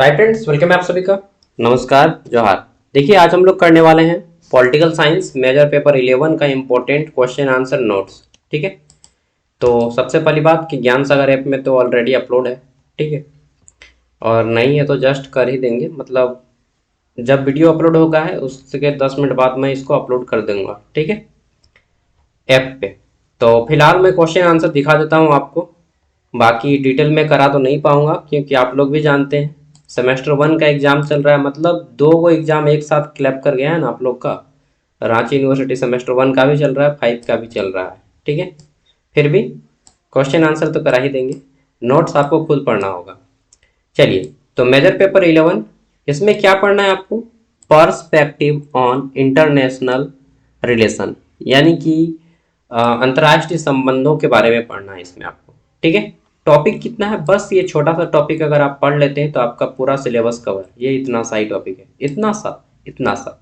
तो hi friends, welcome है आप सभी का। नमस्कार, जोहार। देखिए, आज हम लोग करने वाले हैं पॉलिटिकल साइंस मेजर पेपर 11 का इम्पोर्टेंट क्वेश्चन आंसर नोट्स। ठीक है। तो सबसे पहली बात कि ज्ञान सागर ऐप में तो ऑलरेडी अपलोड है। ठीक है। और नहीं है तो जस्ट कर ही देंगे, मतलब जब वीडियो अपलोड होगा है उसके 10 मिनट बाद मैं इसको अपलोड कर दूंगा। ठीक है, ऐप पे। तो फिलहाल मैं क्वेश्चन आंसर दिखा देता हूँ आपको। बाकी डिटेल में करा तो नहीं पाऊंगा क्योंकि आप लोग भी जानते हैं सेमेस्टर 1 का एग्जाम चल रहा है, मतलब दो वो एग्जाम एक साथ क्लैप कर गया है ना आप लोग का। रांची यूनिवर्सिटी सेमेस्टर 1 का भी चल रहा है, 5 का भी चल रहा है। ठीक है। फिर भी क्वेश्चन आंसर तो करा ही देंगे, नोट्स आपको खुद पढ़ना होगा। चलिए, तो मेजर पेपर 11, इसमें क्या पढ़ना है आपको? पर्सपेक्टिव ऑन इंटरनेशनल रिलेशन, यानी कि अंतर्राष्ट्रीय संबंधों के बारे में पढ़ना है इसमें आपको। ठीक है। टॉपिक कितना है, बस ये छोटा सा टॉपिक अगर आप पढ़ लेते हैं तो आपका पूरा सिलेबस कवर। ये इतना सा ही टॉपिक है, इतना सा।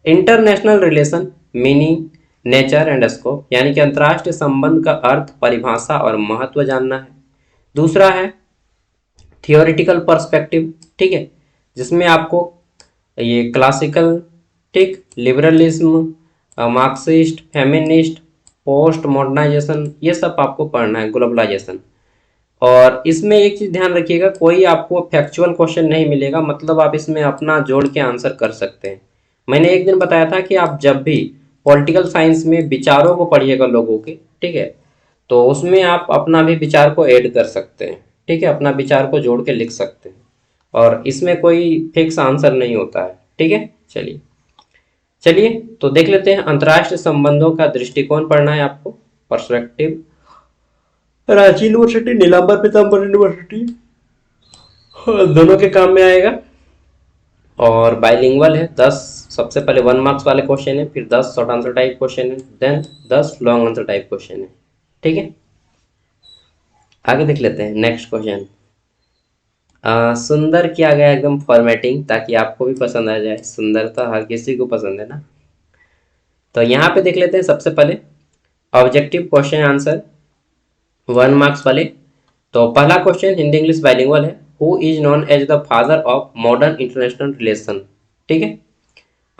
International relation meaning, nature and scope, यानी कि अंतर्राष्ट्रीय संबंध का अर्थ, परिभाषा और महत्व जानना है। दूसरा है थियोरिटिकल पर्सपेक्टिव। ठीक है, जिसमें आपको ये क्लासिकल, ठीक, liberalism, Marxist, feminist, post modernization, ये सब आपको पढ़ना है, ग्लोबलाइजेशन। और इसमें एक चीज ध्यान रखिएगा, कोई आपको फैक्चुअल क्वेश्चन नहीं मिलेगा, मतलब आप इसमें अपना जोड़ के आंसर कर सकते हैं। मैंने एक दिन बताया था कि आप जब भी पॉलिटिकल साइंस में विचारों को पढ़िएगा लोगों के, ठीक है, तो उसमें आप अपना भी विचार को ऐड कर सकते हैं। ठीक है, अपना विचार को जोड़ के लिख सकते हैं, और इसमें कोई फिक्स आंसर नहीं होता है। ठीक है। चलिए चलिए, तो देख लेते हैं। अंतर्राष्ट्रीय संबंधों का दृष्टिकोण पढ़ना है आपको, पर्सपेक्टिव। रांची यूनिवर्सिटी, नीलांबर पीताम्बर यूनिवर्सिटी, दोनों के काम में आएगा। और बाइलिंगुअल है। 10 सबसे पहले 1 मार्क्स वाले क्वेश्चन है, फिर 10 शॉर्ट आंसर टाइप क्वेश्चन है, then 10 long answer type question है। ठीक है, आगे देख लेते हैं नेक्स्ट क्वेश्चन। सुंदर किया गया एकदम फॉर्मेटिंग, ताकि आपको भी पसंद आ जाए। सुंदरता हर किसी को पसंद है ना। तो यहाँ पे देख लेते हैं सबसे पहले ऑब्जेक्टिव क्वेश्चन आंसर 1 मार्क्स वाले। तो पहला क्वेश्चन हिंदी इंग्लिश बाइलिंगुअल है। Who is known as the father of modern international relation. ठीक है,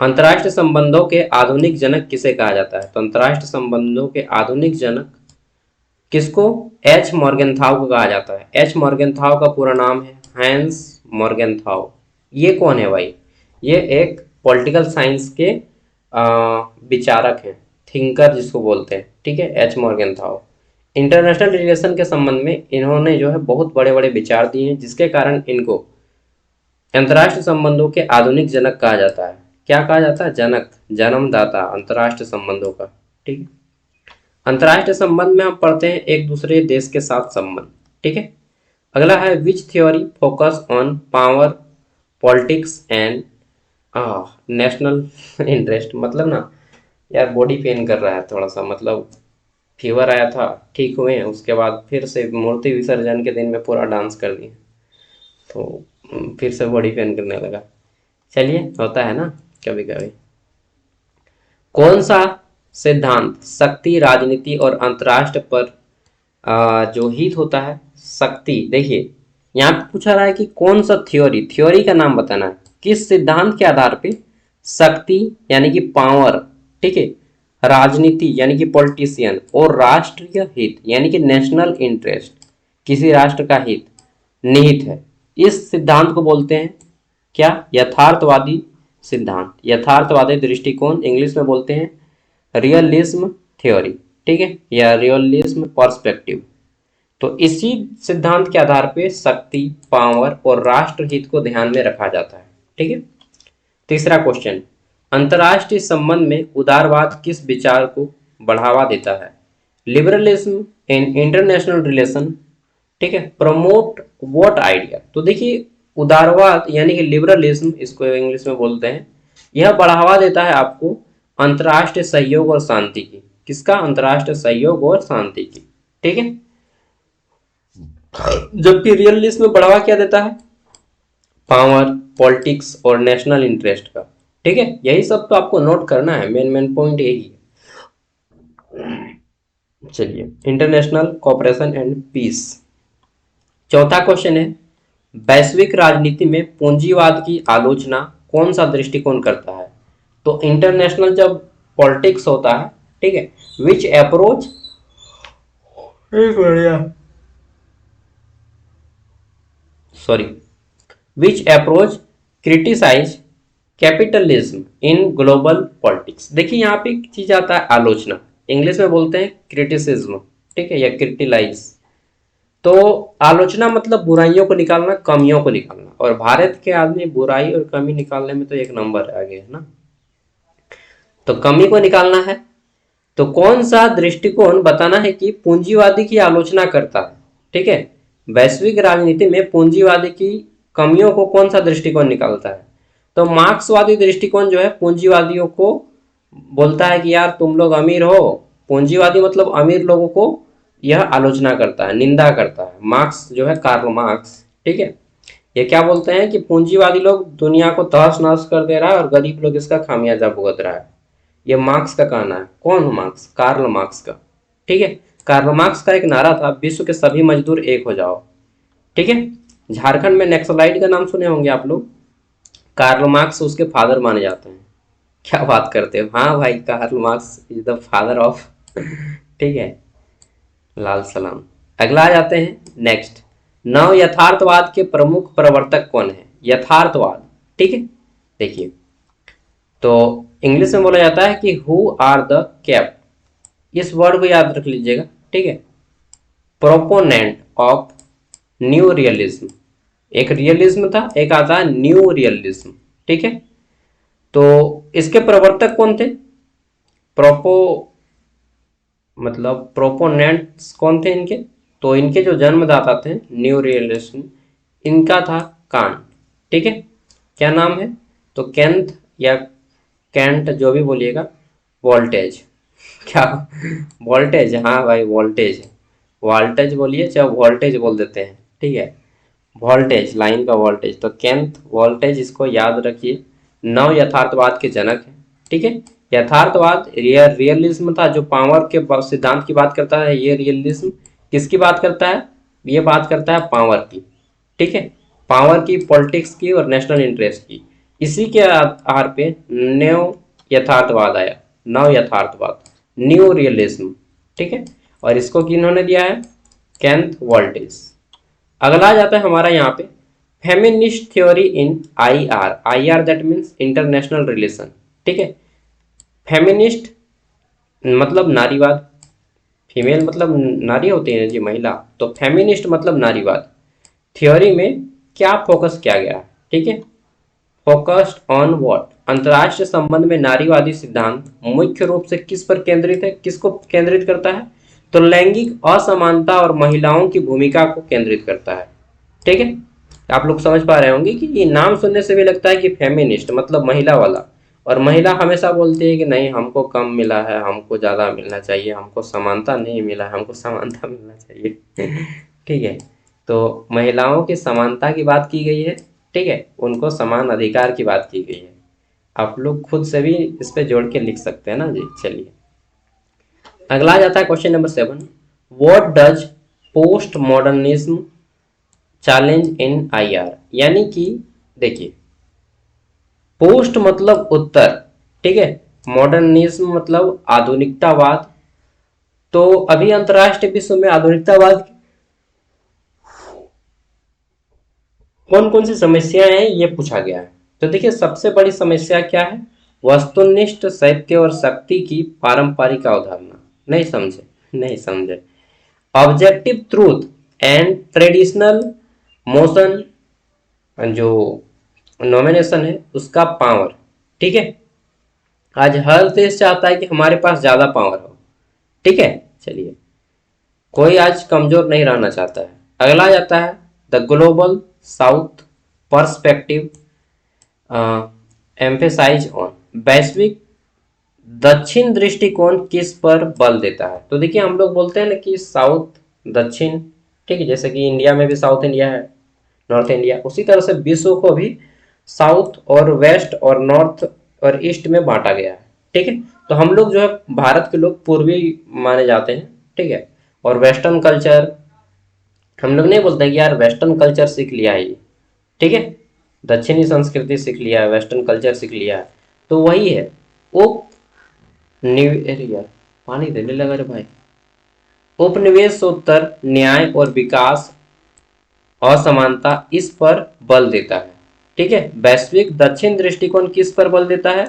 अंतर्राष्ट्रीय संबंधों के आधुनिक जनक किसे कहा जाता है? तो अंतर्राष्ट्रीय संबंधों के आधुनिक जनक किसको? एच मॉर्गेनथाउ को कहा जाता है। एच मॉर्गेनथाउ का पूरा नाम है हैंस मॉर्गेनथाउ। ये कौन है भाई? ये एक पॉलिटिकल साइंस के विचारक हैं, थिंकर जिसको बोलते हैं। ठीक है, एच मॉर्गेनथाउ। इंटरनेशनल रिलेशन के संबंध में इन्होंने जो है बहुत बड़े बड़े विचार दिए हैं, जिसके कारण इनको अंतर्राष्ट्रीय संबंधों के आधुनिक जनक कहा जाता है। क्या कहा जाता है? जनक, जन्मदाता अंतर्राष्ट्रीय संबंधों का। ठीक है। अंतर्राष्ट्रीय संबंध में हम पढ़ते हैं एक दूसरे देश के साथ संबंध। ठीक है। अगला है विच theory focus on power, politics and national interest. मतलब ना यार, बॉडी पेन कर रहा है थोड़ा सा, मतलब फीवर आया था, ठीक हुए हैं, उसके बाद फिर से मूर्ति विसर्जन के दिन में पूरा डांस कर दिए, तो फिर से बॉडी पेन करने लगा। चलिए, होता है ना कभी कभी। कौन सा सिद्धांत शक्ति, राजनीति और अंतर्राष्ट्र पर जो हित होता है? शक्ति, देखिए यहाँ पे पूछा रहा है कि कौन सा थ्योरी, थ्योरी का नाम बताना है, किस सिद्धांत के आधार पे शक्ति यानी कि पावर, ठीक है, राजनीति यानी कि पॉलिटिशियन, और राष्ट्रीय हित यानी कि नेशनल इंटरेस्ट, किसी राष्ट्र का हित निहित है। इस सिद्धांत को बोलते हैं क्या? यथार्थवादी सिद्धांत, यथार्थवादी दृष्टिकोण, इंग्लिश में बोलते हैं रियलिज्म थ्योरी। ठीक है, या रियलिज्म पर्सपेक्टिव। तो इसी सिद्धांत के आधार पे शक्ति, पावर और राष्ट्रहित को ध्यान में रखा जाता है। ठीक है। तीसरा क्वेश्चन, अंतर्राष्ट्रीय संबंध में उदारवाद किस विचार को बढ़ावा देता है? Liberalism in international relation. ठीक है, प्रमोट व्हाट आइडिया। तो देखिए, उदारवाद यानी कि लिबरलिज्म, इसको इंग्लिश में बोलते हैं, यह बढ़ावा देता है आपको अंतर्राष्ट्रीय सहयोग और शांति की। किसका? अंतर्राष्ट्रीय सहयोग और शांति की। ठीक है। जबकि रियलिज्म में बढ़ावा क्या देता है? पावर, पॉलिटिक्स और नेशनल इंटरेस्ट का। ठीक है, यही सब तो आपको नोट करना है, मेन मेन पॉइंट यही है। चलिए, इंटरनेशनल कोऑपरेशन एंड पीस। चौथा क्वेश्चन है वैश्विक राजनीति में पूंजीवाद की आलोचना कौन सा दृष्टिकोण करता है? तो इंटरनेशनल जब पॉलिटिक्स होता है, ठीक है, विच अप्रोच, बढ़िया, sorry, which approach criticize capitalism in global politics. देखिए यहाँ पे एक चीज आता है आलोचना, इंग्लिश में बोलते हैं क्रिटिसिज्म, ठीक है, या क्रिटिलाइज। तो आलोचना मतलब बुराइयों को निकालना, कमियों को निकालना, और भारत के आदमी बुराई और कमी निकालने में तो एक नंबर आगे है ना। तो कमी को निकालना है, तो कौन सा दृष्टिकोण बताना है कि पूंजीवादी की आलोचना करता है, ठीक है, वैश्विक राजनीति में पूंजीवादी की कमियों को कौन सा दृष्टिकोण निकालता है? तो मार्क्सवादी दृष्टिकोण जो है पूंजीवादियों को बोलता है कि यार तुम लोग अमीर हो। पूंजीवादी मतलब अमीर लोगों को यह आलोचना करता है, निंदा करता है। मार्क्स जो है, कार्ल मार्क्स, ठीक है, ये क्या बोलते हैं कि पूंजीवादी लोग दुनिया को तहस नहस कर दे रहा है और गरीब लोग इसका खामियाजा भुगत रहा है। ये मार्क्स का कहना है। कौन मार्क्स? कार्ल मार्क्स का, ठीक है। कार्ल मार्क्स का एक नारा था, विश्व के सभी मजदूर एक हो जाओ, ठीक है। झारखंड में नक्सलाइट का नाम सुने होंगे आप लोग, कार्ल मार्क्स उसके फादर माने जाते हैं। क्या बात करते हो? हाँ भाई, Karl Marx is the father of ठीक है, लाल सलाम। अगला आ जाते हैं नेक्स्ट, नव यथार्थवाद के प्रमुख प्रवर्तक कौन है? यथार्थवाद, ठीक है, देखिए, तो इंग्लिश में बोला जाता है कि हु आर द कैप, इस वर्ड को याद रख लीजिएगा, ठीक है। प्रोपोनेंट ऑफ न्यू रियलिज्म, एक रियलिज्म था, एक आता है न्यू रियलिज्म, ठीक है। तो इसके प्रवर्तक कौन थे? प्रोपो मतलब प्रोपोनेंट्स कौन थे इनके? तो इनके जो जन्मदाता थे न्यू रियलिज्म, इनका था कांट, ठीक है। क्या नाम है? तो केंथ या कैंट, जो भी बोलिएगा। वोल्टेज, क्या? वोल्टेज, हाँ भाई वोल्टेज, वोल्टेज बोलिए चाहे वोल्टेज बोल देते हैं, ठीक है, वोल्टेज, लाइन का वोल्टेज। तो केंथ वोल्टेज, इसको याद रखिए, नव यथार्थवाद के जनक है, ठीक है। यथार्थवाद रियलिज्म था जो पावर के सिद्धांत की बात करता है। ये रियलिज्म किसकी बात करता है? ये बात करता है पावर की, ठीक है, पावर की, पॉलिटिक्स की और नेशनल इंटरेस्ट की। इसी के आधार पे नव यथार्थवाद आया, नव यथार्थवाद, न्यू रियलिज्म, ठीक है। और इसको किन्होंने दिया है? केंथ वोल्टेज। अगला आ जाता है हमारा यहाँ पे feminist theory in IR, IR that means international relation, ठीक है। फेमिनिस्ट मतलब नारीवाद, फीमेल मतलब नारी होती है जी, महिला, तो फेमिनिस्ट मतलब नारीवाद। थ्योरी में क्या फोकस किया गया है, ठीक है, फोकस्ड ऑन व्हाट, अंतर्राष्ट्रीय संबंध में नारीवादी सिद्धांत मुख्य रूप से किस पर केंद्रित है? किसको केंद्रित करता है? तो लैंगिक असमानता और महिलाओं की भूमिका को केंद्रित करता है, ठीक है। आप लोग समझ पा रहे होंगे कि ये नाम सुनने से भी लगता है कि फेमिनिस्ट मतलब महिला वाला, और महिला हमेशा बोलती है कि नहीं हमको कम मिला है, हमको ज़्यादा मिलना चाहिए, हमको समानता नहीं मिला है, हमको समानता मिलना चाहिए ठीक है। तो महिलाओं की समानता की बात की गई है, ठीक है, उनको समान अधिकार की बात की गई है। आप लोग खुद से भी इस पे जोड़ के लिख सकते हैं ना जी। चलिए अगला आ जाता है question number 7, what does post modernism challenge in IR. यानी कि देखिए, पोस्ट मतलब उत्तर, ठीक है, मॉडर्निज्म मतलब आधुनिकतावाद। तो अभी अंतरराष्ट्रीय विश्व में आधुनिकतावाद कौन कौन सी समस्याएं हैं ये पूछा गया है। तो देखिए सबसे बड़ी समस्या क्या है? वस्तुनिष्ठ सत्य और शक्ति की पारंपरिक अवधारणा। नहीं समझे? नहीं समझे। Objective truth and traditional motion, जो नॉमिनेशन है उसका पावर, ठीक है। आज हर देश चाहता है कि हमारे पास ज्यादा पावर हो, ठीक है। चलिए, कोई आज कमजोर नहीं रहना चाहता है। अगला आ जाता है the global south perspective emphasize on, वैश्विक दक्षिण दृष्टिकोण किस पर बल देता है? तो देखिए हम लोग बोलते हैं ना कि साउथ दक्षिण, ठीक है, जैसे कि इंडिया में भी साउथ इंडिया है, नॉर्थ इंडिया, उसी तरह से विश्व को भी साउथ और वेस्ट और नॉर्थ और ईस्ट में बांटा गया है, ठीक है। तो हम लोग जो है भारत के लोग पूर्वी माने जाते हैं, ठीक है। और वेस्टर्न कल्चर, हम लोग नहीं बोलते हैं कि यार वेस्टर्न कल्चर सीख लिया है, ठीक है, दक्षिणी संस्कृति सीख लिया है, वेस्टर्न कल्चर सीख लिया है, तो वही है वो अरे यार पानी देने लगा रे भाई। उपनिवेशोत्तर न्याय और विकास असमानता इस पर बल देता है। ठीक है, वैश्विक दक्षिण दृष्टिकोण किस पर बल देता है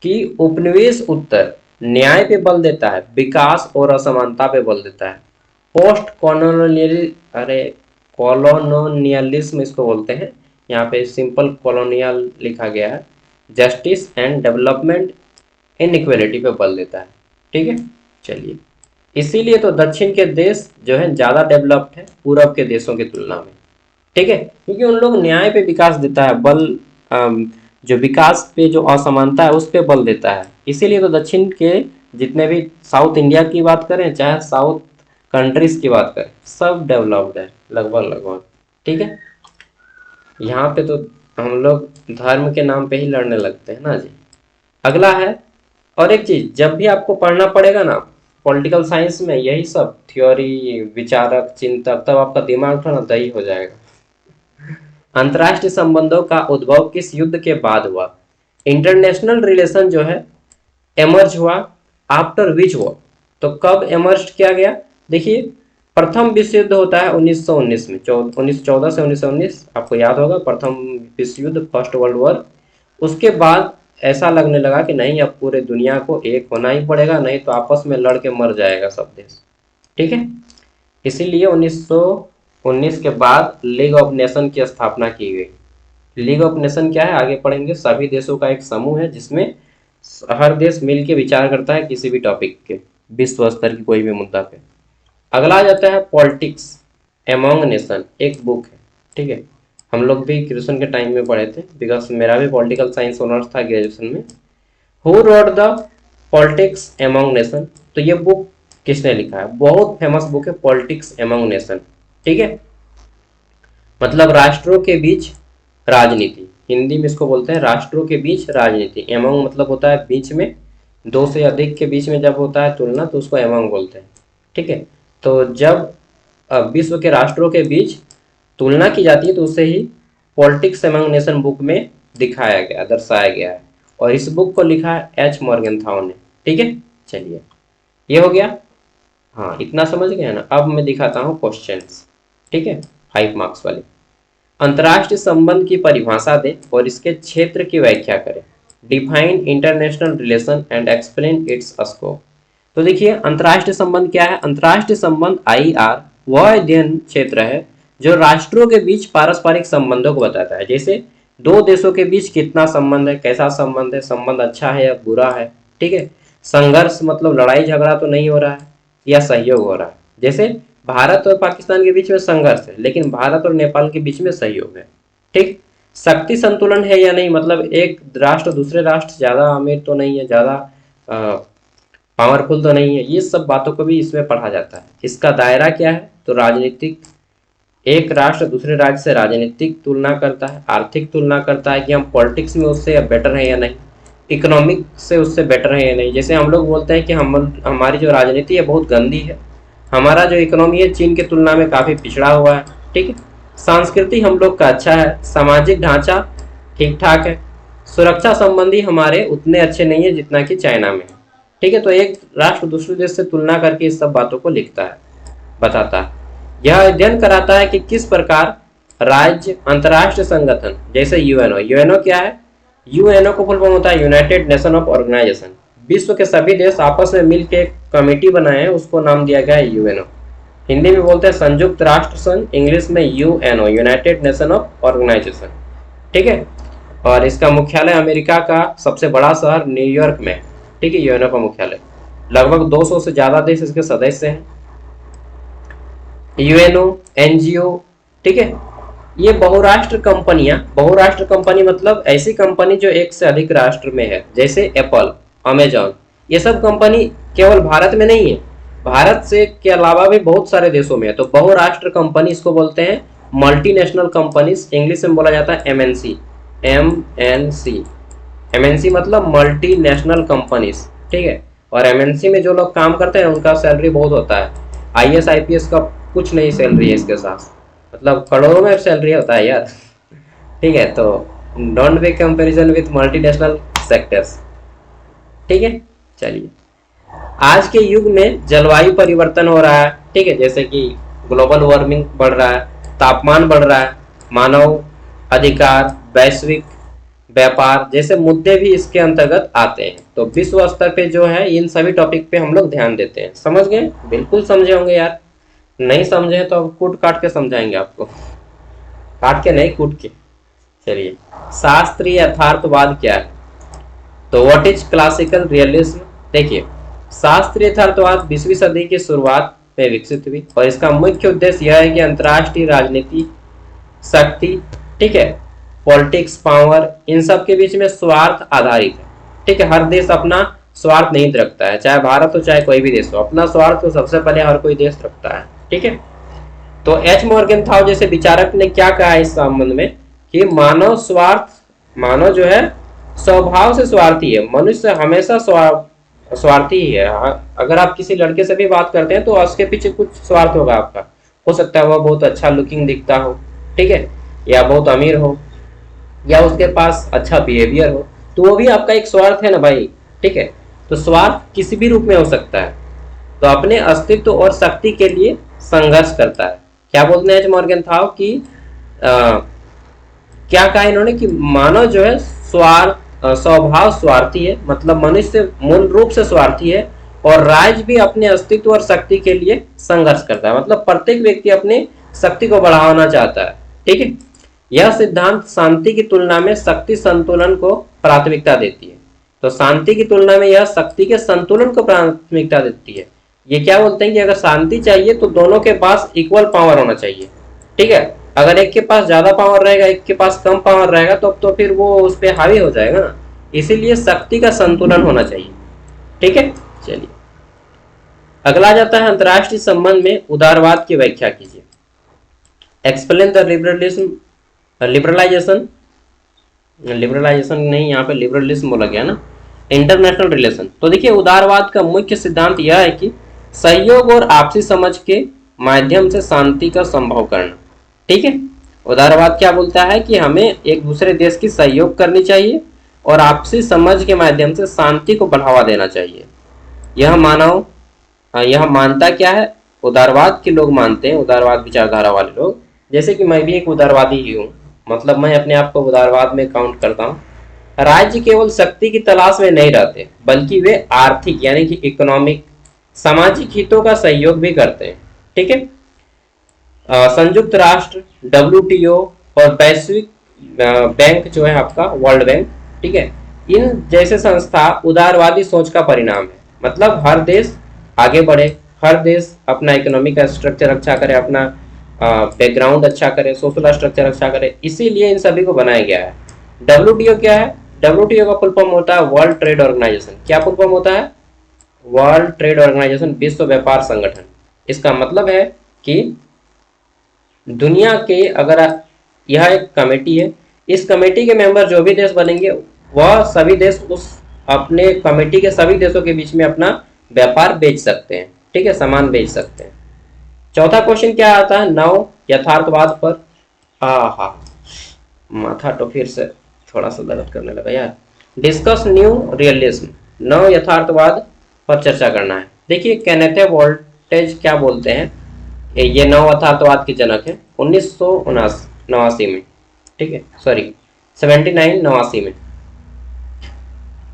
कि उपनिवेश उत्तर न्याय पे बल देता है, विकास और असमानता पे बल देता है। पोस्ट कॉलोनियल अरे कॉलोनियलिज्म इसको बोलते हैं, यहाँ पे सिंपल कॉलोनियल लिखा गया है। जस्टिस एंड डेवलपमेंट इनइक्वालिटी पे बल देता है। ठीक है, चलिए, इसीलिए तो दक्षिण के देश जो है ज़्यादा डेवलप्ड है पूरब के देशों की तुलना में। ठीक है, क्योंकि उन लोग न्याय पे विकास देता है बल, जो विकास पे जो असमानता है उस पे बल देता है। इसीलिए तो दक्षिण के जितने भी साउथ इंडिया की बात करें चाहे साउथ कंट्रीज की बात करें, सब डेवलप्ड है लगभग लगभग। ठीक है, यहाँ पे तो हम लोग धर्म के नाम पे ही लड़ने लगते हैं ना जी। अगला है, और एक चीज जब भी आपको पढ़ना पड़ेगा ना पॉलिटिकल साइंस में यही सब थ्योरी, विचारक, चिंतक, तब आपका दिमाग थोड़ा दही हो जाएगा। अंतर्राष्ट्रीय संबंधों का उद्भव किस युद्ध के बाद हुआ? इंटरनेशनल रिलेशन जो है एमर्ज हुआ आफ्टर विच वॉर। तो कब एमर्ज किया गया? देखिए, प्रथम विश्व युद्ध होता है 1919 में, 1914 से 1919, आपको याद होगा प्रथम विश्व युद्ध, फर्स्ट वर्ल्ड वॉर। उसके बाद ऐसा लगने लगा कि नहीं अब पूरे दुनिया को एक होना ही पड़ेगा, नहीं तो आपस में लड़ के मर जाएगा सब देश। ठीक है, इसीलिए 1919 के बाद लीग ऑफ नेशन की स्थापना की गई। लीग ऑफ नेशन क्या है आगे पढ़ेंगे। सभी देशों का एक समूह है जिसमें हर देश मिल के विचार करता है किसी भी टॉपिक के, विश्व स्तर की कोई भी मुद्दा पे। अगला आ जाता है पॉलिटिक्स एमोंग नेशन, एक बुक है। ठीक है, हम लोग भी ग्रेजुएशन के टाइम में पढ़े थे, बिकॉज मेरा भी पॉलिटिकल साइंस ऑनर्स था ग्रेजुएशन में। Who wrote the politics among nation, तो ये बुक किसने लिखा है? बहुत फेमस बुक है पॉलिटिक्स एमोंग नेशन। ठीक है, मतलब राष्ट्रों के बीच राजनीति, हिंदी में इसको बोलते हैं राष्ट्रों के बीच राजनीति। एमोंग मतलब होता है बीच में, दो से अधिक के बीच में जब होता है तुलना तो उसको एमोंग बोलते हैं। ठीक है, तो जब विश्व के राष्ट्रों के बीच तुलना की जाती है तो उसे ही पॉलिटिक्स एमंग नेशन बुक में दिखाया गया, दर्शाया गया है। और इस बुक को लिखा है एच मॉर्गनथाउ ने। ठीक है, चलिए ये हो गया। हाँ, इतना समझ गए ना। अब मैं दिखाता हूँ क्वेश्चंस। ठीक है, 5 मार्क्स वाले। अंतर्राष्ट्रीय संबंध की परिभाषा दें और इसके क्षेत्र की व्याख्या करें। Define international relation and explain it's scope. तो देखिए, अंतर्राष्ट्रीय संबंध क्या है? अंतर्राष्ट्रीय संबंध IR वह अध्ययन क्षेत्र है जो राष्ट्रों के बीच पारस्परिक संबंधों को बताता है। जैसे दो देशों के बीच कितना संबंध है, कैसा संबंध है, संबंध अच्छा है या बुरा है। ठीक है, संघर्ष मतलब लड़ाई झगड़ा तो नहीं हो रहा है या सहयोग हो रहा है। जैसे भारत और पाकिस्तान के बीच में संघर्ष है लेकिन भारत और नेपाल के बीच में सहयोग है। ठीक, शक्ति संतुलन है या नहीं, मतलब एक राष्ट्र दूसरे राष्ट्र ज्यादा अमीर तो नहीं है, ज्यादा पावरफुल तो नहीं है, ये सब बातों को भी इसमें पढ़ा जाता है। इसका दायरा क्या है? तो राजनीतिक, एक राष्ट्र दूसरे राज्य से राजनीतिक तुलना करता है, आर्थिक तुलना करता है कि हम पॉलिटिक्स में उससे बेटर हैं या नहीं, इकोनॉमिक से उससे बेटर है या नहीं। जैसे हम लोग बोलते हैं कि हमारी जो राजनीति है बहुत गंदी है, हमारा जो इकोनॉमी है चीन की तुलना में काफ़ी पिछड़ा हुआ है। ठीक है, संस्कृति हम लोग का अच्छा है, सामाजिक ढांचा ठीक ठाक है, सुरक्षा संबंधी हमारे उतने अच्छे नहीं है जितना कि चाइना में है। ठीक है, तो एक राष्ट्र दूसरे देश से तुलना करके इस सब बातों को लिखता है, बताता है। यह अध्ययन कराता है कि किस प्रकार राज्य, अंतर्राष्ट्रीय संगठन जैसे यूएनओ, यूएनओ क्या है? यूएनओ को फुल फॉर्म होता है यूनाइटेड नेशन ऑफ ऑर्गेनाइजेशन। विश्व के सभी देश आपस में मिलकर एक कमेटी बनाए हैं, उसको नाम दिया गया है यूएनओ। हिंदी में बोलते हैं संयुक्त राष्ट्र संघ, इंग्लिश में UNO, United Nation of Organization. ठीक है, और इसका मुख्यालय अमेरिका का सबसे बड़ा शहर न्यूयॉर्क में। ठीक है, यूएनओ का मुख्यालय। लगभग 200 से ज्यादा देश इसके सदस्य हैं। यूएनओ, एनजीओ, ठीक है, ये बहुराष्ट्र कंपनियां, बहुराष्ट्र कंपनी मतलब ऐसी कंपनी जो एक से अधिक राष्ट्र में है, जैसे एप्पल, अमेजॉन, ये सब कंपनी केवल भारत में नहीं है, भारत से के अलावा भी बहुत सारे देशों में है। तो बहुराष्ट्र कंपनी इसको बोलते हैं मल्टीनेशनल कंपनीज, इंग्लिश में बोला जाता है एमएनसी। एमएनसी, एमएनसी मतलब मल्टीनेशनल कंपनीज। ठीक है, और एमएनसी में जो लोग काम करते हैं उनका सैलरी बहुत होता है। आईएएस आईपीएस का कुछ नहीं सैलरी है इसके साथ, मतलब करोड़ों में सैलरी होता है यार। ठीक है, तो don't be comparison with multinational sectors. ठीक है, चलिए। आज के युग में जलवायु परिवर्तन हो रहा है, ठीक है, जैसे कि ग्लोबल वार्मिंग बढ़ रहा है, तापमान बढ़ रहा है, मानव अधिकार, वैश्विक व्यापार जैसे मुद्दे भी इसके अंतर्गत आते हैं। तो विश्व स्तर पे जो है इन सभी टॉपिक पे हम लोग ध्यान देते हैं। समझ गए? बिल्कुल समझे होंगे यार। नहीं समझे तो अब कूट काट के समझाएंगे आपको, काट के नहीं, कूट के। चलिए, शास्त्रीय यथार्थवाद क्या है? तो व्हाट इज क्लासिकल रियलिज्म? देखिए, शास्त्रीय यथार्थवाद 20वीं सदी की शुरुआत में विकसित हुई और इसका मुख्य उद्देश्य यह है कि अंतर्राष्ट्रीय राजनीति, शक्ति, ठीक है, पॉलिटिक्स, पावर, इन सब के बीच में स्वार्थ आधारित है। ठीक है, हर देश अपना स्वार्थ नहीं रखता है, चाहे भारत हो चाहे कोई भी देश हो, अपना स्वार्थ तो सबसे पहले हर कोई देश रखता है। ठीक है, तो एच मॉर्गनथाउ जैसे विचारक ने क्या कहा है इस संबंध में कि मानव जो है स्वभाव से स्वार्थी है, मनुष्य हमेशा स्वार्थी ही है। अगर आप किसी लड़के से भी बात करते हैं तो उसके पीछे कुछ स्वार्थ होगा आपका। हो सकता है वह बहुत अच्छा लुकिंग दिखता हो, ठीक है, या बहुत अमीर हो, या उसके पास अच्छा बिहेवियर हो, तो वो भी आपका एक स्वार्थ है ना भाई। ठीक है, तो स्वार्थ किसी भी रूप में हो सकता है, तो अपने अस्तित्व और शक्ति के लिए संघर्ष करता है। क्या बोलते हैं मॉर्गन था कि क्या कहा इन्होंने कि मानव जो है स्वभाव स्वार्थी है, मतलब मनुष्य मूल रूप से स्वार्थी है, और राज्य भी अपने अस्तित्व और शक्ति के लिए संघर्ष करता है, मतलब प्रत्येक व्यक्ति अपने शक्ति को बढ़ाना चाहता है। ठीक है, यह सिद्धांत शांति की तुलना में शक्ति संतुलन को प्राथमिकता देती है। तो शांति की तुलना में यह शक्ति के संतुलन को प्राथमिकता देती है। ये क्या बोलते हैं कि अगर शांति चाहिए तो दोनों के पास इक्वल पावर होना चाहिए। ठीक है, अगर एक के पास ज्यादा पावर रहेगा, एक के पास कम पावर रहेगा, तो फिर वो उस पर हावी हो जाएगा ना। इसीलिए शक्ति का संतुलन होना चाहिए। ठीक है, चलिए अगला जाता है अंतरराष्ट्रीय संबंध में उदारवाद की व्याख्या कीजिए। एक्सप्लेन द लिबरलाइजेशन नहीं, यहाँ पे लिबरलिज्म बोला गया ना, इंटरनेशनल रिलेशन। तो देखिए, उदारवाद का मुख्य सिद्धांत यह है कि सहयोग और आपसी समझ के माध्यम से शांति का संभव करना। ठीक है, उदारवाद क्या बोलता है कि हमें एक दूसरे देश की सहयोग करनी चाहिए और आपसी समझ के माध्यम से शांति को बढ़ावा देना चाहिए। यह मानता क्या है? उदारवाद के लोग मानते हैं, उदारवाद विचारधारा वाले लोग, जैसे कि मैं भी एक उदारवादी ही हूँ, मतलब मैं अपने आप को उदारवाद में काउंट करता हूँ। राज्य केवल शक्ति की तलाश में नहीं रहते, बल्कि वे आर्थिक यानी कि इकोनॉमिक, सामाजिक हितों का सहयोग भी करते हैं। ठीक है, संयुक्त राष्ट्र, WTO और वैश्विक बैंक जो है आपका वर्ल्ड बैंक, ठीक है, इन जैसे संस्था उदारवादी सोच का परिणाम है। मतलब हर देश आगे बढ़े, हर देश अपना इकोनॉमिक स्ट्रक्चर अच्छा करे, अपना बैकग्राउंड अच्छा करे, सोशल स्ट्रक्चर अच्छा करे, इसीलिए इन सभी को बनाया गया है। WTO क्या है? WTO का फुल फॉर्म होता है वर्ल्ड ट्रेड ऑर्गेनाइजेशन। क्या फुल फॉर्म होता है? वर्ल्ड ट्रेड ऑर्गेनाइजेशन, विश्व व्यापार संगठन। इसका मतलब है कि दुनिया के, अगर यह एक कमेटी है, इस कमेटी के मेंबर जो भी देश बनेंगे वह सभी देश उस अपने कमेटी के सभी देशों के बीच में अपना व्यापार बेच सकते हैं। ठीक है, सामान बेच सकते हैं। चौथा क्वेश्चन क्या आता है? नव यथार्थवाद पर। हाँ, माथा तो फिर से थोड़ा सा दर्द करने लगा यार। डिस्कस न्यू रियलिज्म, नव यथार्थवाद पर चर्चा करना है। देखिए, केनेथ वोल्टेज क्या बोलते हैं, ये नव यथार्थवाद के जनक है 1989 में, ठीक है, सॉरी 89 में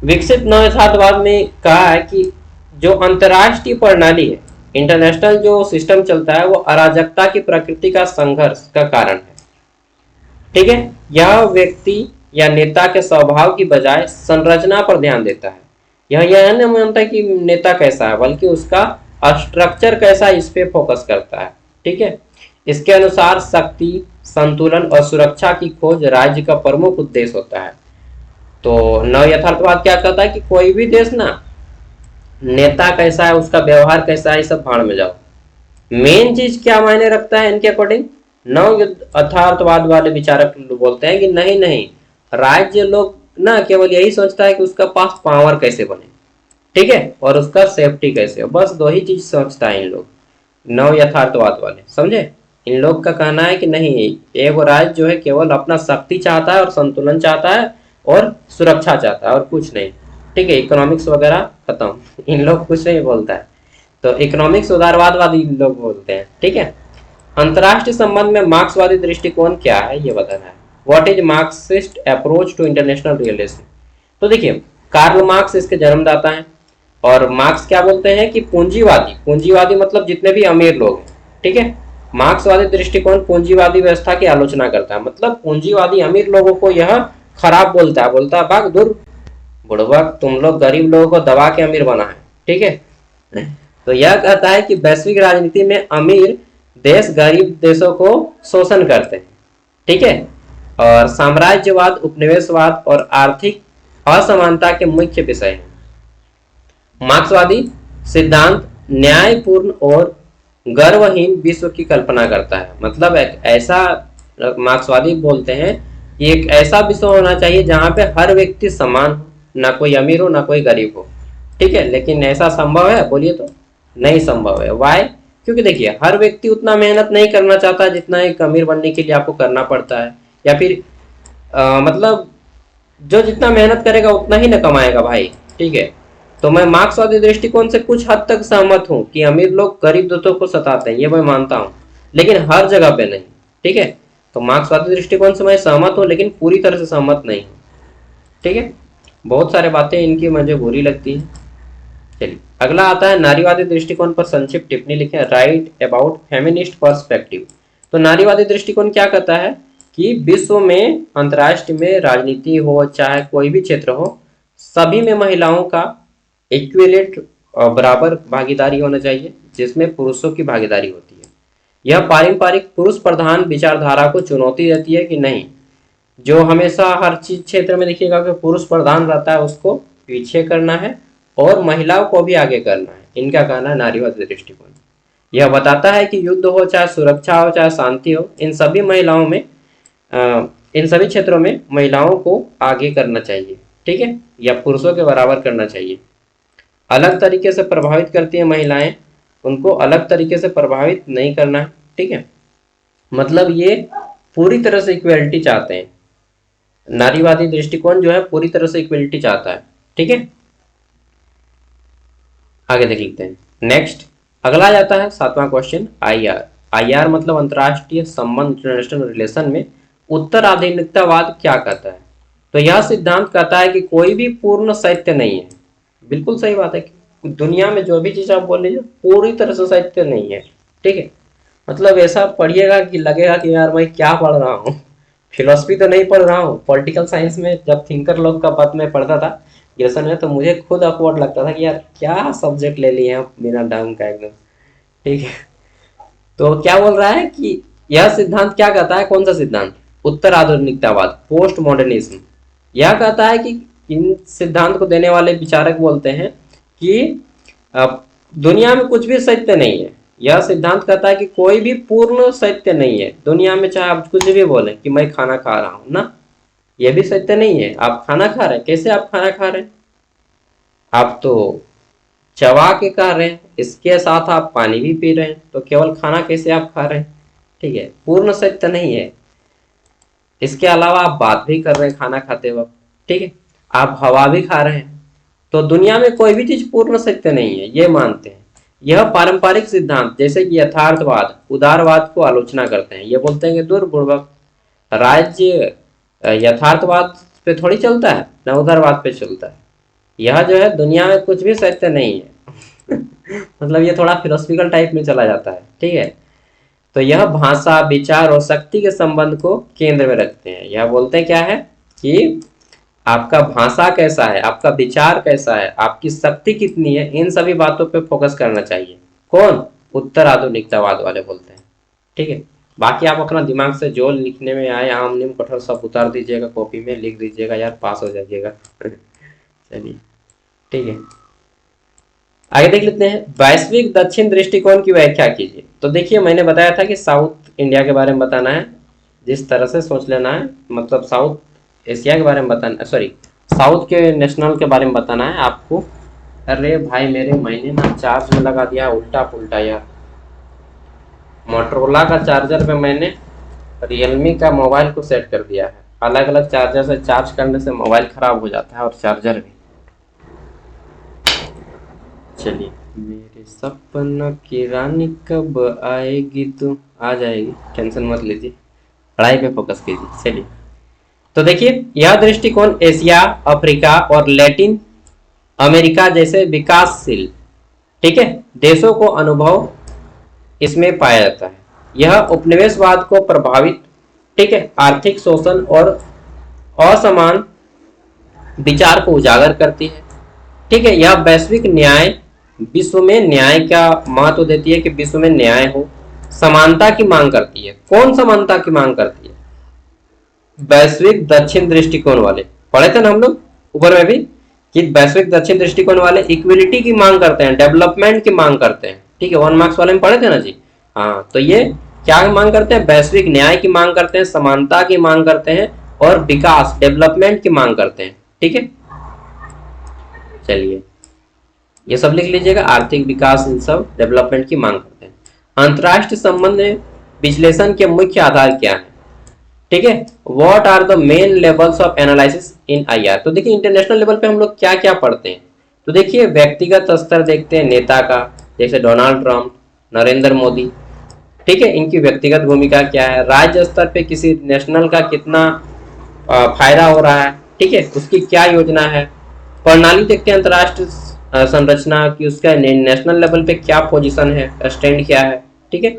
विकसित नव यथार्थवाद में कहा है कि जो अंतरराष्ट्रीय प्रणाली है, इंटरनेशनल जो सिस्टम चलता है, वो अराजकता की प्रकृति का संघर्ष का कारण है। ठीक है, यह व्यक्ति या नेता के स्वभाव की बजाय संरचना पर ध्यान देता है। यह नहीं मानता कि नेता कैसा है, बल्कि उसका स्ट्रक्चर कैसा है, इस पे फोकस करता है। ठीक है, इसके अनुसार शक्ति, संतुलन और सुरक्षा की खोज राज्य का प्रमुख उद्देश्य होता है। तो नव यथार्थवाद क्या कहता है कि कोई भी देश ना, नेता कैसा है, उसका व्यवहार कैसा है, सब भाड़ में जाओ। मेन चीज क्या मायने रखता है इनके अकॉर्डिंग? नव यथार्थवाद वाले विचारक बोलते हैं कि नहीं, राज्य लोग ना केवल यही सोचता है कि उसका पास पावर कैसे बने, ठीक है, और उसका सेफ्टी कैसे हो, बस दो ही चीज सोचता है इन लोग, नव यथार्थवाद वाले। समझे? इन लोग का कहना है कि नहीं, एक राज्य जो है केवल अपना शक्ति चाहता है और संतुलन चाहता है और सुरक्षा चाहता है और कुछ नहीं। ठीक है, इकोनॉमिक्स वगैरह खत्म, इन लोग कुछ नहीं बोलता है। तो इकोनॉमिक्स उदारवादवादी इन लोग बोलते हैं। ठीक है, अंतर्राष्ट्रीय संबंध में मार्क्सवादी दृष्टिकोण क्या है ये बताना है। What is Marxist approach to international relation. तो देखिए, कार्ल मार्क्स इसके जन्मदाता हैं। और मार्क्स क्या बोलते हैं कि पूंजीवादी, पूंजीवादी मतलब जितने भी अमीर लोग हैं। ठीक है, मार्क्सवादी दृष्टिकोण पूंजीवादी व्यवस्था की आलोचना करता है। मतलब पूंजीवादी अमीर लोगों को यह खराब बोलता है, बोलता है भाग दूर बुड़बक, तुम लोग गरीब लोगों को दबा के अमीर बना है। ठीक है, तो यह कहता है कि वैश्विक राजनीति में अमीर देश गरीब देशों को शोषण करते हैं। ठीक है, और साम्राज्यवाद, उपनिवेशवाद और आर्थिक असमानता के मुख्य विषय हैं। मार्क्सवादी सिद्धांत न्यायपूर्ण और गर्वहीन विश्व की कल्पना करता है। मतलब एक ऐसा, मार्क्सवादी बोलते हैं कि एक ऐसा विश्व होना चाहिए जहां पे हर व्यक्ति समान हो, ना कोई अमीर हो ना कोई गरीब हो। ठीक है, लेकिन ऐसा संभव है बोलिए तो? नहीं संभव है। वाई? क्योंकि देखिए, हर व्यक्ति उतना मेहनत नहीं करना चाहता जितना एक अमीर बनने के लिए आपको करना पड़ता है। या फिर मतलब जो जितना मेहनत करेगा उतना ही ना कमाएगा भाई। ठीक है, तो मैं मार्क्सवादी दृष्टिकोण से कुछ हद तक सहमत हूँ कि अमीर लोग गरीब दोस्तों को सताते हैं, ये मैं मानता हूँ, लेकिन हर जगह पे नहीं। ठीक है, तो मार्क्सवादी दृष्टिकोण से मैं सहमत हूँ लेकिन पूरी तरह से सहमत नहीं हूँ। ठीक है, बहुत सारी बातें इनकी मुझे बुरी लगती हैं। चलिए, अगला आता है नारीवादी दृष्टिकोण पर संक्षिप्त टिप्पणी लिखें। Right about feminist perspective. तो नारीवादी दृष्टिकोण क्या कहता है कि विश्व में, अंतर्राष्ट्रीय में, राजनीति हो चाहे कोई भी क्षेत्र हो, सभी में महिलाओं का इक्विलेट बराबर भागीदारी होना चाहिए, जिसमें पुरुषों की भागीदारी होती है। यह पारंपरिक पुरुष प्रधान विचारधारा को चुनौती देती है कि नहीं, जो हमेशा हर चीज क्षेत्र में देखिएगा कि पुरुष प्रधान रहता है उसको पीछे करना है और महिलाओं को भी आगे करना है। इनका कहना है नारीवादी दृष्टिकोण। यह बताता है कि युद्ध हो चाहे सुरक्षा हो चाहे शांति हो, इन सभी महिलाओं में इन सभी क्षेत्रों में महिलाओं को आगे करना चाहिए। ठीक है, या पुरुषों के बराबर करना चाहिए। अलग तरीके से प्रभावित करती है महिलाएं, उनको अलग तरीके से प्रभावित नहीं करना है। ठीक है, मतलब ये पूरी तरह से इक्वलिटी चाहते हैं। नारीवादी दृष्टिकोण जो है पूरी तरह से इक्वलिटी चाहता है। ठीक है, आगे देख लेते हैं। नेक्स्ट अगला जाता है 7वां क्वेश्चन, आईआर। आईआर मतलब अंतर्राष्ट्रीय संबंध, इंटरनेशनल रिलेशन में उत्तराधुनिकतावाद क्या कहता है। तो यह सिद्धांत कहता है कि कोई भी पूर्ण सत्य नहीं है। बिल्कुल सही बात है कि दुनिया में जो भी चीज आप बोल लीजिए पूरी तरह से सत्य नहीं है। ठीक है, मतलब ऐसा पढ़िएगा कि लगेगा कि यार मैं क्या पढ़ रहा हूँ, फिलोसफी तो नहीं पढ़ रहा हूँ। पॉलिटिकल साइंस में जब थिंकर लोग का पद में पढ़ता था ग्रेजुएशन में, तो मुझे खुद अपवर्ड लगता था कि यार क्या सब्जेक्ट ले लिए हैं बिना ढंग का एकदम। ठीक है, तो क्या बोल रहा है कि यह सिद्धांत क्या कहता है, कौन सा सिद्धांत? उत्तर आधुनिकतावाद, पोस्ट मॉडर्निज्म। यह कहता है कि इन सिद्धांत को देने वाले विचारक बोलते हैं कि दुनिया में कुछ भी सत्य नहीं है। यह सिद्धांत कहता है कि कोई भी पूर्ण सत्य नहीं है दुनिया में, चाहे आप कुछ भी बोले कि मैं खाना खा रहा हूं ना, यह भी सत्य नहीं है। आप खाना खा रहे हैं, कैसे आप खाना खा रहे हैं? आप तो चबा के खा रहे हैं, इसके साथ आप पानी भी पी रहे हैं, तो केवल खाना कैसे आप खा रहे हैं? ठीक है, पूर्ण सत्य नहीं है। इसके अलावा आप बात भी कर रहे हैं खाना खाते वक्त। ठीक है, आप हवा भी खा रहे हैं, तो दुनिया में कोई भी चीज पूर्ण सत्य नहीं है, ये मानते हैं। यह पारंपरिक सिद्धांत जैसे कि यथार्थवाद, उदारवाद को आलोचना करते हैं। ये बोलते हैं कि दुर्पूर्वक राज्य यथार्थवाद पे थोड़ी चलता है ना उदारवाद पे चलता है। यह जो है दुनिया में कुछ भी सत्य नहीं है। मतलब ये थोड़ा फिलोसफिकल टाइप में चला जाता है। ठीक है, तो यह भाषा, विचार और शक्ति के संबंध को केंद्र में रखते हैं। यह बोलते हैं क्या है कि आपका भाषा कैसा है, आपका विचार कैसा है, आपकी शक्ति कितनी है, इन सभी बातों पे फोकस करना चाहिए। कौन? उत्तर आधुनिकतावाद वाले बोलते हैं। ठीक है, बाकी आप अपना दिमाग से जो लिखने में आए आम निम कठोर सब उतार दीजिएगा, कॉपी में लिख दीजिएगा यार, पास हो जाइएगा। चलिए ठीक है, आगे देख लेते हैं। वैश्विक दक्षिण दृष्टिकोण की व्याख्या कीजिए। तो देखिए, मैंने बताया था कि साउथ इंडिया के बारे में बताना है, जिस तरह से सोच लेना है, मतलब साउथ एशिया के बारे में बताना, सॉरी साउथ के नेशनल के बारे में बताना है आपको। अरे भाई मेरे, मैंने ना चार्ज में लगा दिया उल्टा पुल्टा यार, मोटरोला का चार्जर पे मैंने रियलमी का मोबाइल को सेट कर दिया है। अलग अलग चार्जर से चार्ज करने से मोबाइल खराब हो जाता है और चार्जर भी। चलिए, मेरे सपनों की रानी कब आएगी तू, आ जाएगी, टेंशन मत लीजिए, पढ़ाई पे फोकस कीजिए। चलिए, तो देखिए यह दृष्टिकोण एशिया, अफ्रीका और लैटिन अमेरिका जैसे विकासशील, ठीक है, देशों को अनुभव इसमें पाया जाता है। यह उपनिवेशवाद को प्रभावित, ठीक है, आर्थिक शोषण और असमान विचार को उजागर करती है। ठीक है, यह वैश्विक न्याय, विश्व में न्याय का महत्व देती है कि विश्व में न्याय हो, समानता की मांग करती है। कौन समानता की मांग करती है? वैश्विक दक्षिण दृष्टिकोण वाले, पढ़े थे ना हम लोग ऊपर में भी कि वैश्विक दक्षिण दृष्टिकोण वाले इक्विलिटी की मांग करते हैं, डेवलपमेंट की मांग करते हैं। ठीक है, 1 मार्क्स वाले में पढ़े थे ना जी। हाँ, तो ये क्या मांग करते हैं? वैश्विक न्याय की मांग करते हैं, समानता की मांग करते हैं और विकास, डेवलपमेंट की मांग करते हैं। ठीक है, चलिए ये सब लिख लीजिएगा, आर्थिक विकास, इन सब डेवलपमेंट की मांग करते हैं। अंतरराष्ट्रीय संबंध में विश्लेषण के मुख्य आधार क्या है? ठीक है, what are the main levels of analysis in IR. तो देखिए इंटरनेशनल लेवल पे हम लोग क्या क्या पढ़ते हैं, तो देखिए व्यक्तिगत स्तर देखते हैं नेता का, जैसे डोनाल्ड ट्रंप, नरेंद्र मोदी। ठीक है, इनकी व्यक्तिगत भूमिका क्या है। राज्य स्तर पे किसी नेशनल का कितना फायदा हो रहा है, ठीक है, उसकी क्या योजना है। प्रणाली देखते हैं अंतरराष्ट्रीय संरचना की, उसका नेशनल लेवल पे क्या पोजीशन है, स्टैंड क्या है। ठीक है,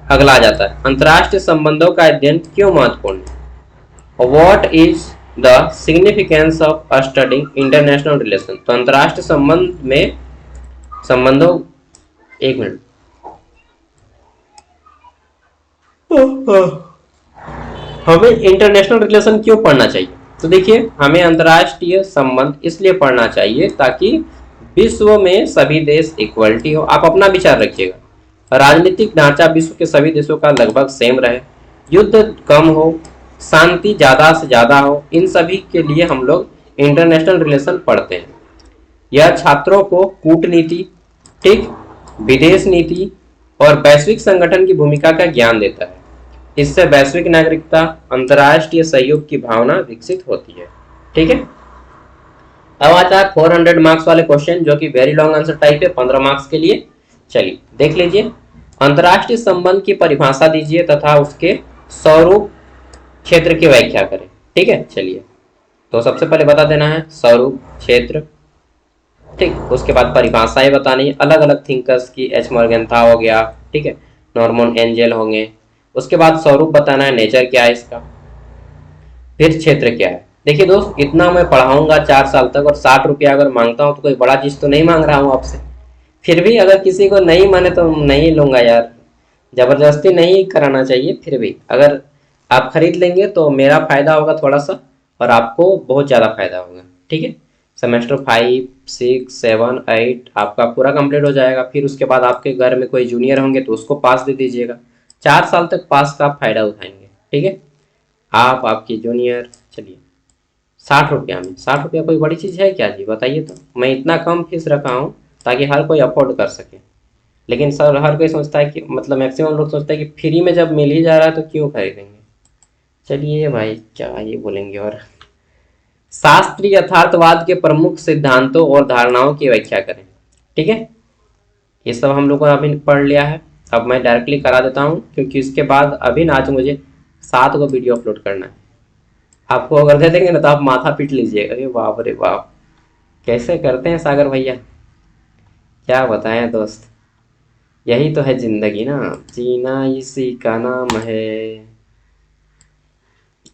अगला आ जाता है अंतरराष्ट्रीय संबंधों का अध्ययन क्यों महत्वपूर्ण है। What is the significance of studying international relation. तो अंतरराष्ट्रीय संबंध में संबंधों, एक मिनट, हमें इंटरनेशनल रिलेशन क्यों पढ़ना चाहिए। तो देखिए हमें अंतरराष्ट्रीय संबंध इसलिए पढ़ना चाहिए ताकि विश्व में सभी देश इक्वलिटी हो। आप अपना विचार रखिएगा, राजनीतिक ढांचा विश्व के सभी देशों का लगभग सेम रहे, युद्ध कम हो, शांति ज्यादा से ज्यादा हो, इन सभी के लिए हम लोग इंटरनेशनल रिलेशन पढ़ते हैं। यह छात्रों को कूटनीति, ठीक, विदेश नीति और वैश्विक संगठन की भूमिका का ज्ञान देता है। इससे वैश्विक नागरिकता, अंतर्राष्ट्रीय सहयोग की भावना विकसित होती है। ठीक है, अब आता है 400 मार्क्स वाले क्वेश्चन जो कि वेरी लॉन्ग आंसर टाइप है, 15 मार्क्स के लिए। चलिए देख लीजिए, अंतर्राष्ट्रीय संबंध की परिभाषा दीजिए तथा उसके स्वरूप क्षेत्र की व्याख्या करें। ठीक है, चलिए तो सबसे पहले बता देना है स्वरूप क्षेत्र, ठीक, उसके बाद परिभाषाएं बतानी, अलग अलग थिंकर्स की, एच मॉर्गेंथा हो गया, ठीक है, नॉर्मन एंजेल होंगे। उसके बाद स्वरूप बताना है, नेचर क्या है इसका, फिर क्षेत्र क्या है। देखिए दोस्त, इतना मैं पढ़ाऊंगा 4 साल तक और 60 रुपया अगर मांगता हूँ तो कोई बड़ा चीज तो नहीं मांग रहा हूँ आपसे। फिर भी अगर किसी को नहीं माने तो नहीं लूंगा यार, जबरदस्ती नहीं कराना चाहिए। फिर भी अगर आप खरीद लेंगे तो मेरा फायदा होगा थोड़ा सा और आपको बहुत ज्यादा फायदा होगा। ठीक है, सेमेस्टर 5, 6, 7, 8 आपका पूरा कंप्लीट हो जाएगा। फिर उसके बाद आपके घर में कोई जूनियर होंगे तो उसको पास दे दीजिएगा। 4 साल तक पास का आप फायदा उठाएंगे। ठीक है, आप, आपकी जूनियर। चलिए 60 रुपया में, 60 रुपया कोई बड़ी चीज़ है क्या जी, बताइए तो। मैं इतना कम फीस रखा हूँ ताकि हर कोई अफोर्ड कर सके, लेकिन सर हर कोई सोचता है कि, मतलब मैक्सिमम लोग सोचते हैं कि फ्री में जब मिल ही जा रहा है तो क्यों खरीदेंगे। चलिए भाई क्या ये बोलेंगे। और शास्त्रीय यथार्थवाद के प्रमुख सिद्धांतों और धारणाओं की व्याख्या करें। ठीक है, ये सब हम लोग को अभी पढ़ लिया है। अब मैं डायरेक्टली करा देता हूँ क्योंकि इसके बाद अभी आज मुझे 7 को वीडियो अपलोड करना है। आपको अगर दे देंगे ना तो आप माथा पीट लीजिएगा, अरे बाप रे बाप, कैसे करते हैं सागर भैया, क्या बताएं दोस्त। यही तो है जिंदगी ना, जीना इसी का नाम है।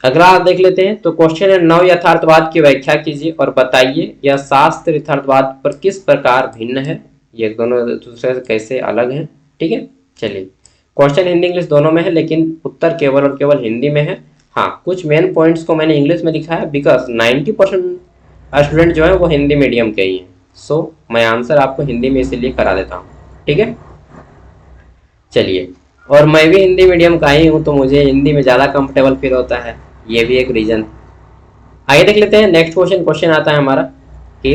अगला आप देख लेते हैं, तो क्वेश्चन है नव यथार्थवाद की व्याख्या कीजिए और बताइए यह शास्त्र यथार्थवाद पर किस प्रकार भिन्न है, ये दोनों दूसरे से कैसे अलग हैं। ठीक है, चलिए क्वेश्चन हिंदी इंग्लिश दोनों में है लेकिन उत्तर केवल और केवल हिंदी में है। हाँ, कुछ मेन पॉइंट्स को मैंने इंग्लिश में लिखा है बिकॉज 90% स्टूडेंट जो है वो हिंदी मीडियम के ही हैं। सो मैं आंसर आपको हिंदी में इसीलिए करा देता हूँ। ठीक है, चलिए, और मैं भी हिंदी मीडियम का ही हूँ तो मुझे हिंदी में ज़्यादा कंफर्टेबल फील होता है, ये भी एक रीजन। आइए देख लेते हैं नेक्स्ट क्वेश्चन आता है हमारा कि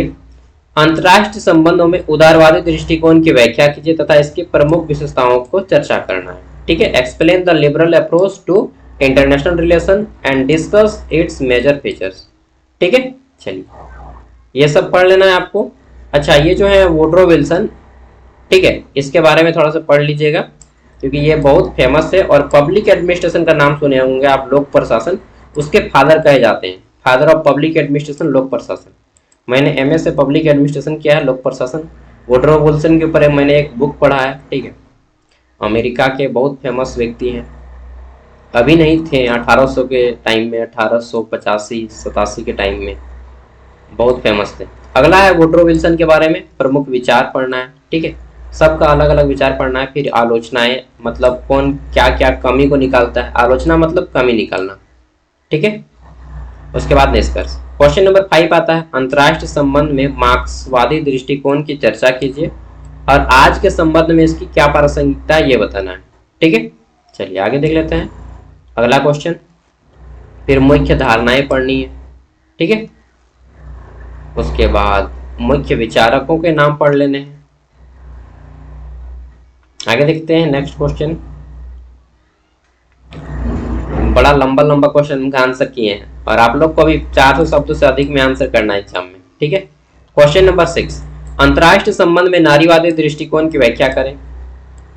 अंतरराष्ट्रीय संबंधों में उदारवादी दृष्टिकोण की व्याख्या कीजिए तथा इसकी प्रमुख विशेषताओं को चर्चा करना है। ठीक है। Explain the liberal approach to international relation and discuss its major features. ठीक है, चलिए ये सब पढ़ लेना है आपको। अच्छा, ये जो है वुडरो विल्सन, ठीक है, इसके बारे में थोड़ा सा पढ़ लीजिएगा क्योंकि ये बहुत फेमस है। और पब्लिक एडमिनिस्ट्रेशन का नाम सुने होंगे आप, लोक प्रशासन, उसके फादर कहे जाते हैं, फादर ऑफ पब्लिक एडमिनिस्ट्रेशन, लोक प्रशासन। मैंने एमए से पब्लिक एडमिनिस्ट्रेशन किया है, लोक प्रशासन। वुडरो विल्सन के ऊपर मैंने एक बुक पढ़ा है, ठीक है। अमेरिका के बहुत फेमस व्यक्ति हैं, अभी नहीं थे, 1800 के टाइम में, 1885-87 के टाइम में बहुत फेमस थे। अगला है वुडरो विल्सन के बारे में प्रमुख विचार पढ़ना है, ठीक है। सबका अलग अलग विचार पढ़ना है। फिर आलोचनाएं, मतलब कौन क्या क्या कमी को निकालता है, आलोचना मतलब कमी निकालना, ठीक है। उसके बाद निष्कर्ष। क्वेश्चन नंबर 5 आता है, अंतर्राष्ट्रीय संबंध में मार्क्सवादी दृष्टिकोण की चर्चा कीजिए और आज के संबंध में इसकी क्या प्रासंगिकता है ये बताना है, ठीक है। चलिए आगे देख लेते हैं अगला क्वेश्चन। फिर मुख्य धारणाएं पढ़नी है, ठीक है। उसके बाद मुख्य विचारकों के नाम पढ़ लेने हैं। आगे देखते हैं नेक्स्ट क्वेश्चन। बड़ा लंबा लंबा क्वेश्चन का आंसर किए हैं और आप लोग को भी 400 शब्दों से अधिक में आंसर करना है एग्जाम में, ठीक है। क्वेश्चन नंबर 6, अंतर्राष्ट्रीय संबंध में नारीवादी दृष्टिकोण की व्याख्या करें।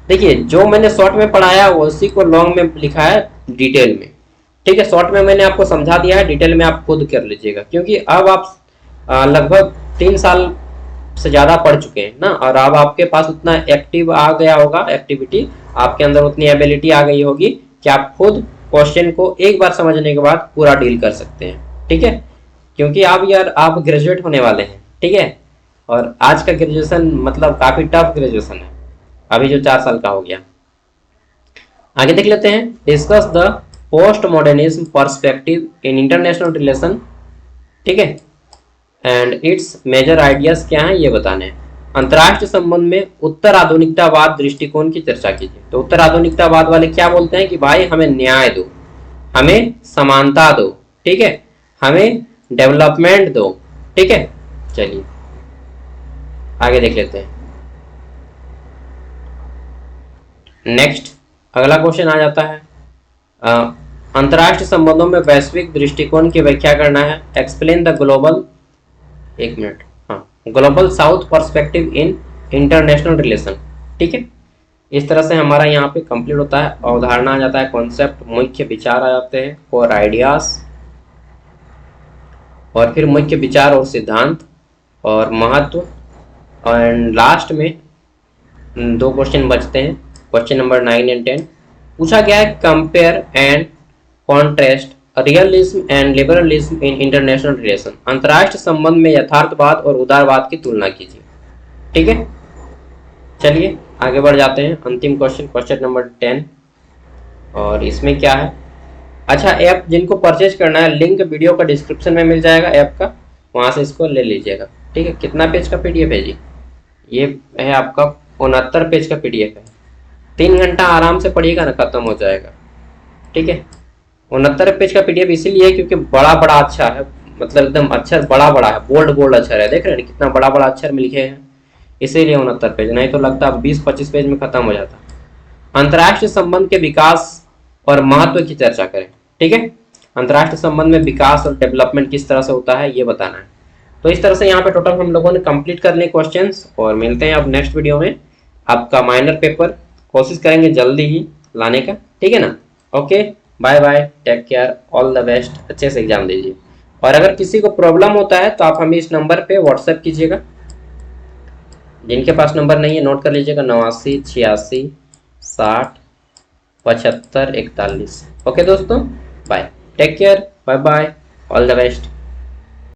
देखिए जो मैंने शॉर्ट में पढ़ाया उसी को लॉन्ग में लिखा है डिटेल में, ठीक है। शॉर्ट में मैंने आपको समझा दिया है, डिटेल में आप खुद कर लीजिएगा क्योंकि अब आप लगभग 3 साल से ज़्यादा पढ़ चुके हैं ना, और अब आपके पास उतना एक्टिव आ गया होगा, एक्टिविटी आपके अंदर उतनी एबिलिटी आ गई होगी कि आप खुद क्वेश्चन को एक बार समझने के बाद पूरा डील कर सकते हैं, ठीक है। क्योंकि आप ग्रेजुएट होने वाले हैं, ठीक है। और आज का ग्रेजुएशन मतलब काफ़ी टफ ग्रेजुएशन है, अभी जो 4 साल का हो गया। आगे देख लेते हैं, discuss the post modernism perspective in international relation, ठीक है, एंड इट्स मेजर आइडियाज क्या हैं ये बताने हैं। अंतर्राष्ट्रीय संबंध में उत्तर आधुनिकतावाद दृष्टिकोण की चर्चा कीजिए। तो उत्तर आधुनिकतावाद वाले क्या बोलते हैं कि भाई हमें न्याय दो, हमें समानता दो, ठीक है, हमें डेवलपमेंट दो, ठीक है। चलिए आगे देख लेते हैं। नेक्स्ट अगला क्वेश्चन आ जाता है, अंतर्राष्ट्रीय संबंधों में वैश्विक दृष्टिकोण की व्याख्या करना है। एक्सप्लेन द ग्लोबल, एक मिनट, हाँ, global south perspective in international relation, ठीक है। इस तरह से हमारा यहाँ पे कंप्लीट होता है। अवधारणा आ जाता है, कॉन्सेप्ट, मुख्य विचार आ जाते हैं और आइडियाज, और फिर मुख्य विचार और सिद्धांत और महत्व, एंड लास्ट में 2 क्वेश्चन बचते हैं, क्वेश्चन नंबर 9 एंड 10। पूछा गया है compare and contrast realism and liberalism in international relation. अंतर्राष्ट्रीय संबंध में यथार्थवाद और उदारवाद की तुलना कीजिए, ठीक है। चलिए आगे बढ़ जाते हैं। अंतिम क्वेश्चन, क्वेश्चन नंबर 10, और इसमें क्या है। अच्छा, ऐप जिनको परचेज करना है, लिंक वीडियो का डिस्क्रिप्शन में मिल जाएगा ऐप का, वहाँ से इसको ले लीजिएगा, ठीक है। कितना पेज का PDF है जी? ये है आपका 69 पेज का PDF है। 3 घंटा आराम से पढ़िएगा ना, खत्म हो जाएगा, ठीक है। 69 पेज का PDF इसीलिए क्योंकि बड़ा बड़ा अच्छा है, मतलब एकदम अक्षर बड़ा बड़ा है, बोल्ड बोल्ड अक्षर है, देख रहे हैं कितना बड़ा बड़ा अक्षर में लिखे हैं, इसीलिए 69 पेज, नहीं तो लगता 20-25 पेज में खत्म हो जाता। अंतर्राष्ट्रीय संबंध के विकास और महत्व की चर्चा करें, ठीक है। अंतर्राष्ट्रीय संबंध में विकास और डेवलपमेंट किस तरह से होता है ये बताना है। तो इस तरह से यहाँ पे टोटल हम लोगों ने कंप्लीट कर लिए क्वेश्चंस, और मिलते हैं अब नेक्स्ट वीडियो में। आपका माइनर पेपर कोशिश करेंगे जल्दी ही लाने का, ठीक है ना। Okay, bye bye, take care, all the best, अच्छे से एग्जाम दीजिए। और अगर किसी को प्रॉब्लम होता है तो आप हमें इस नंबर पे व्हाट्सएप कीजिएगा, जिनके पास नंबर नहीं है नोट कर लीजिएगा, 89 86 60 75 41। ओके दोस्तों, bye, take care, bye bye, all the best.